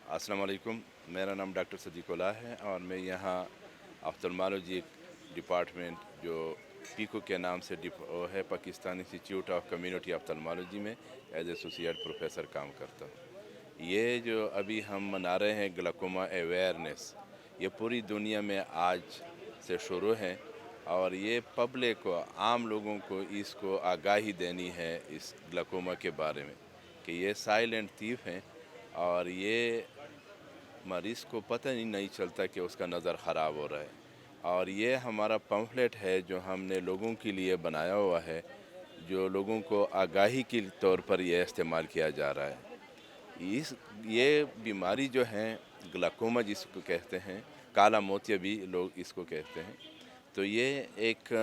अस्सलाम वालेकुम। मेरा नाम डॉक्टर सदीकुल्लाह है और मैं यहाँ ऑफ्थल्मोलॉजी डिपार्टमेंट जो पीको के नाम से वो है Pakistan institute of community ophthalmology में एज एसोसिएट प्रोफेसर काम करता हूँ। ये जो अभी हम मना रहे हैं ग्लाकोमा अवेयरनेस, ये पूरी दुनिया में आज से शुरू है और ये पब्लिक को, आम लोगों को इसको आगाही देनी है इस ग्लाकोमा के बारे में कि ये साइलेंट थीफ हैं और ये मरीज़ को पता ही नहीं चलता कि उसका नज़र ख़राब हो रहा है। और ये हमारा पम्फलेट है जो हमने लोगों के लिए बनाया हुआ है, जो लोगों को आगाही के तौर पर यह इस्तेमाल किया जा रहा है। ये बीमारी जो है ग्लाकोमा जिसको कहते हैं, काला मोतिया भी लोग इसको कहते हैं, तो ये एक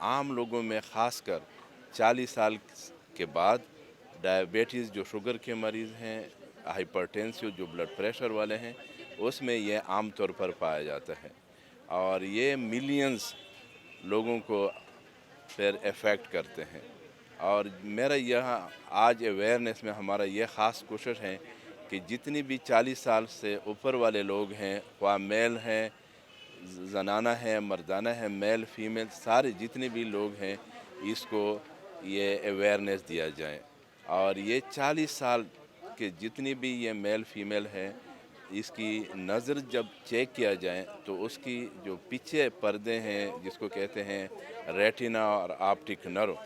आम लोगों में ख़ासकर 40 साल के बाद डायबिटीज़ जो शुगर के मरीज़ हैं, हाइपरटेंसिव जो ब्लड प्रेशर वाले हैं, उसमें ये आम तौर पर पाया जाता है और ये मिलियंस लोगों को फिर अफेक्ट करते हैं। और मेरा यहाँ आज अवेयरनेस में हमारा ये ख़ास कोशिश है कि जितनी भी 40 साल से ऊपर वाले लोग हैं, ख्वाह मेल हैं, ज़नाना है, मर्दाना है, मेल फीमेल, सारे जितने भी लोग हैं, इसको ये अवेयरनेस दिया जाए। और ये 40 साल के जितनी भी ये मेल फीमेल है, इसकी नज़र जब चेक किया जाए तो उसकी जो पीछे पर्दे हैं जिसको कहते हैं रेटिना और ऑप्टिक नर्व,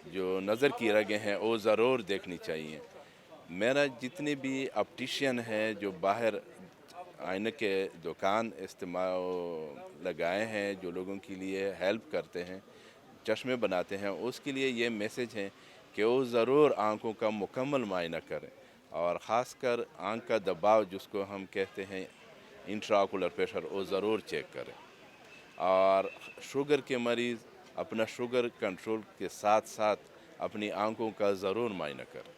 जो नज़र की रगें हैं, वो ज़रूर देखनी चाहिए। मेरा जितने भी ऑप्टिशियन है जो बाहर आईने के दुकान इस्तेमाल लगाए हैं, जो लोगों के लिए हेल्प करते हैं, चश्मे बनाते हैं, उसके लिए ये मैसेज है कि वो ज़रूर आँखों का मुकम्मल मुआयना करें और ख़ासकर आँख का दबाव जिसको हम कहते हैं इंट्राओकुलर प्रेशर, वो ज़रूर चेक करें। और शुगर के मरीज़ अपना शुगर कंट्रोल के साथ साथ अपनी आँखों का ज़रूर मुआयना करें।